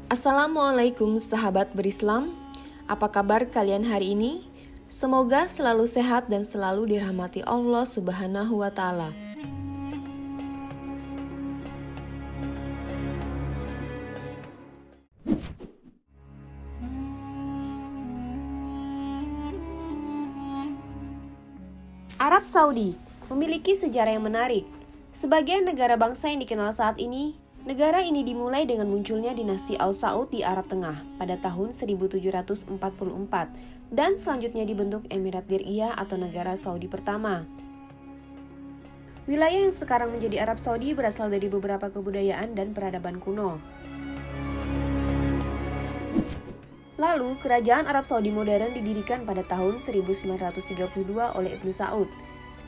Assalamualaikum sahabat berislam, apa kabar kalian hari ini? Semoga selalu sehat dan selalu dirahmati Allah Subhanahu wa Ta'ala. Arab Saudi memiliki sejarah yang menarik. Sebagai negara bangsa yang dikenal saat ini, negara ini dimulai dengan munculnya dinasti Al Saud di Arab Tengah pada tahun 1744 dan selanjutnya dibentuk Emirat Diriyah atau negara Saudi pertama. Wilayah yang sekarang menjadi Arab Saudi berasal dari beberapa kebudayaan dan peradaban kuno. Lalu, kerajaan Arab Saudi modern didirikan pada tahun 1932 oleh Ibnu Saud.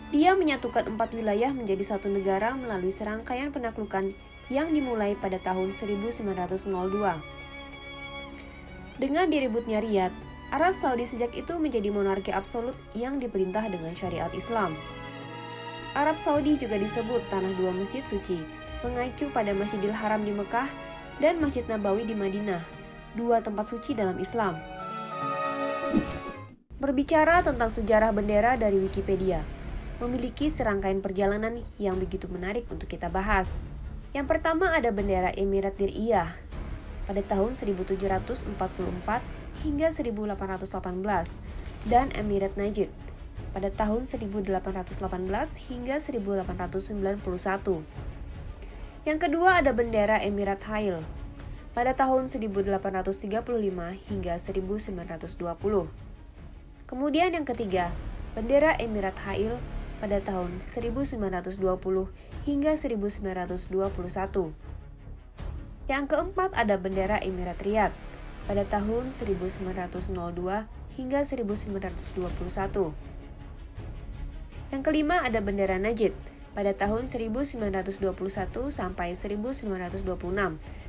Dia menyatukan 4 wilayah menjadi satu negara melalui serangkaian penaklukan yang dimulai pada tahun 1902. Dengan direbutnya Riyadh, Arab Saudi sejak itu menjadi monarki absolut yang diperintah dengan syariat Islam. Arab Saudi juga disebut tanah dua masjid suci, mengacu pada Masjidil Haram di Mekah dan Masjid Nabawi di Madinah, dua tempat suci dalam Islam. Berbicara tentang sejarah bendera dari Wikipedia, memiliki serangkaian perjalanan yang begitu menarik untuk kita bahas. Yang pertama ada bendera Emirat Diriyah pada tahun 1744 hingga 1818 dan Emirat Najd pada tahun 1818 hingga 1891. Yang kedua ada bendera Emirat Hail pada tahun 1835 hingga 1920. Kemudian yang ketiga, bendera Emirat Hail pada tahun 1920 hingga 1921. Yang keempat ada bendera Emirat Riyadh pada tahun 1902 hingga 1921. Yang kelima ada bendera Najd pada tahun 1921 sampai 1926,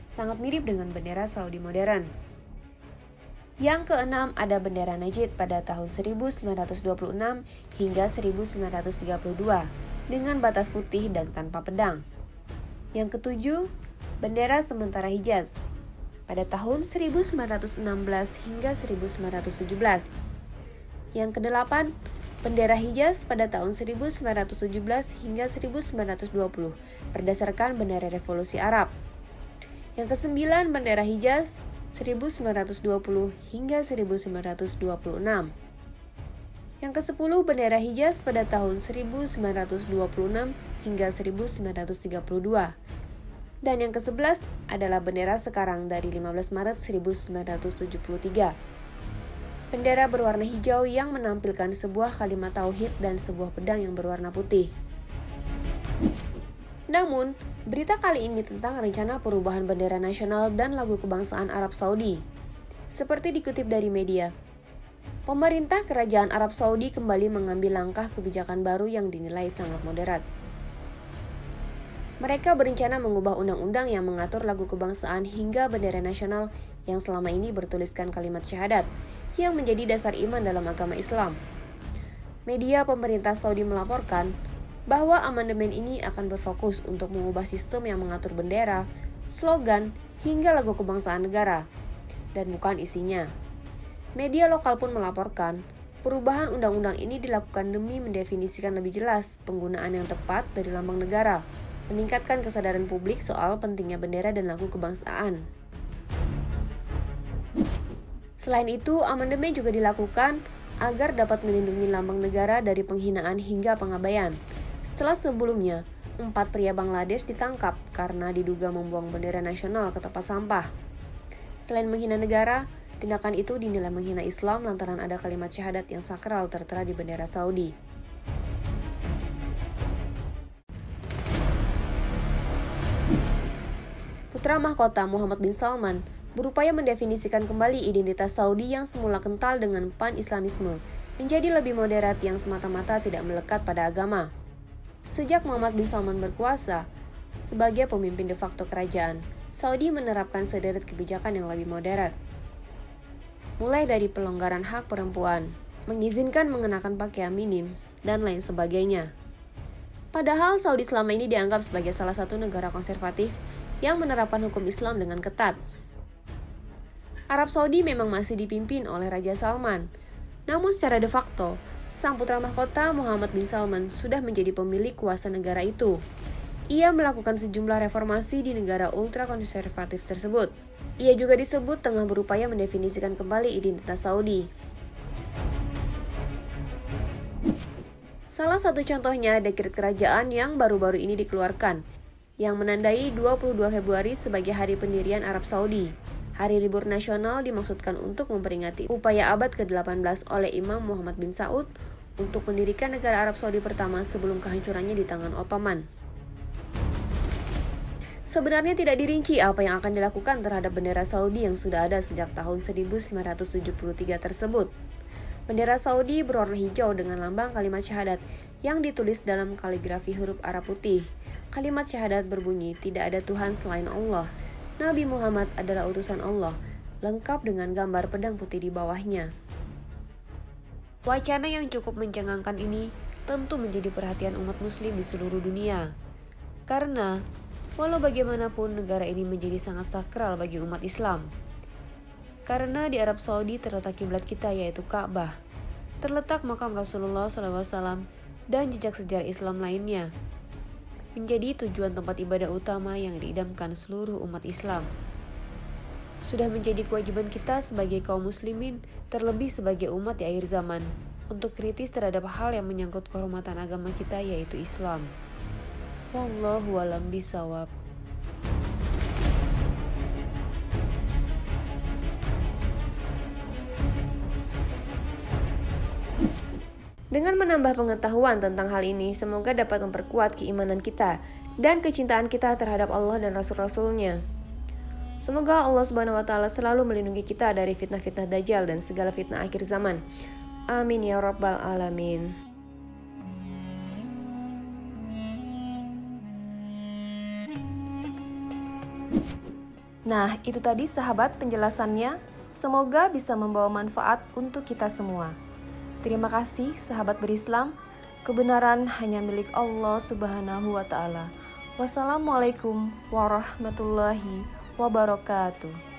sangat mirip dengan bendera Saudi modern. Yang keenam ada bendera Najd pada tahun 1926 hingga 1932 dengan batas putih dan tanpa pedang. Yang ketujuh, bendera sementara Hijaz pada tahun 1916 hingga 1917. Yang kedelapan, bendera Hijaz pada tahun 1917 hingga 1920 berdasarkan bendera Revolusi Arab. Yang kesembilan, bendera Hijaz 1920 hingga 1926. Yang ke-10 bendera Hijaz pada tahun 1926 hingga 1932. Dan yang ke-11 adalah bendera sekarang dari 15 Maret 1973. Bendera berwarna hijau yang menampilkan sebuah kalimat tauhid dan sebuah pedang yang berwarna putih. Namun, berita kali ini tentang rencana perubahan bendera nasional dan lagu kebangsaan Arab Saudi. Seperti dikutip dari media, pemerintah kerajaan Arab Saudi kembali mengambil langkah kebijakan baru yang dinilai sangat moderat. Mereka berencana mengubah undang-undang yang mengatur lagu kebangsaan hingga bendera nasional yang selama ini bertuliskan kalimat syahadat, yang menjadi dasar iman dalam agama Islam. Media pemerintah Saudi melaporkan bahwa amandemen ini akan berfokus untuk mengubah sistem yang mengatur bendera, slogan, hingga lagu kebangsaan negara, dan bukan isinya. Media lokal pun melaporkan, perubahan undang-undang ini dilakukan demi mendefinisikan lebih jelas penggunaan yang tepat dari lambang negara, meningkatkan kesadaran publik soal pentingnya bendera dan lagu kebangsaan. Selain itu, amandemen juga dilakukan agar dapat melindungi lambang negara dari penghinaan hingga pengabaian. Setelah sebelumnya, 4 pria Bangladesh ditangkap karena diduga membuang bendera nasional ke tempat sampah. Selain menghina negara, tindakan itu dinilai menghina Islam lantaran ada kalimat syahadat yang sakral tertera di bendera Saudi. Putra mahkota Muhammad bin Salman berupaya mendefinisikan kembali identitas Saudi yang semula kental dengan pan-Islamisme menjadi lebih moderat yang semata-mata tidak melekat pada agama. Sejak Muhammad bin Salman berkuasa sebagai pemimpin de facto kerajaan, Saudi menerapkan sederet kebijakan yang lebih moderat. Mulai dari pelonggaran hak perempuan, mengizinkan mengenakan pakaian minim, dan lain sebagainya. Padahal Saudi selama ini dianggap sebagai salah satu negara konservatif yang menerapkan hukum Islam dengan ketat. Arab Saudi memang masih dipimpin oleh Raja Salman. Namun secara de facto, sang putra mahkota Muhammad bin Salman sudah menjadi pemilik kuasa negara itu. Ia melakukan sejumlah reformasi di negara ultra-konservatif tersebut. Ia juga disebut tengah berupaya mendefinisikan kembali identitas Saudi. Salah satu contohnya dekret kerajaan yang baru-baru ini dikeluarkan, yang menandai 22 Februari sebagai Hari Pendirian Arab Saudi. Hari libur nasional dimaksudkan untuk memperingati upaya abad ke-18 oleh Imam Muhammad bin Saud untuk mendirikan negara Arab Saudi pertama sebelum kehancurannya di tangan Ottoman. Sebenarnya tidak dirinci apa yang akan dilakukan terhadap bendera Saudi yang sudah ada sejak tahun 1973 tersebut. Bendera Saudi berwarna hijau dengan lambang kalimat syahadat yang ditulis dalam kaligrafi huruf Arab putih. Kalimat syahadat berbunyi, tidak ada Tuhan selain Allah. Nabi Muhammad adalah utusan Allah, lengkap dengan gambar pedang putih di bawahnya. Wacana yang cukup mencengangkan ini tentu menjadi perhatian umat muslim di seluruh dunia. Karena, walau bagaimanapun negara ini menjadi sangat sakral bagi umat Islam. Karena di Arab Saudi terletak kiblat kita yaitu Ka'bah. Terletak makam Rasulullah SAW dan jejak sejarah Islam lainnya. Menjadi tujuan tempat ibadah utama yang diidamkan seluruh umat Islam. Sudah menjadi kewajiban kita sebagai kaum muslimin, terlebih sebagai umat di akhir zaman, untuk kritis terhadap hal yang menyangkut kehormatan agama kita yaitu Islam. Wallahu a'lam bishawab. Dengan menambah pengetahuan tentang hal ini, semoga dapat memperkuat keimanan kita dan kecintaan kita terhadap Allah dan Rasul-Rasulnya. Semoga Allah Subhanahu wa Ta'ala selalu melindungi kita dari fitnah-fitnah Dajjal dan segala fitnah akhir zaman. Amin ya Rabbal Alamin. Nah, itu tadi sahabat penjelasannya. Semoga bisa membawa manfaat untuk kita semua. Terima kasih sahabat berislam. Kebenaran hanya milik Allah Subhanahu wa Ta'ala. Wassalamualaikum warahmatullahi wabarakatuh.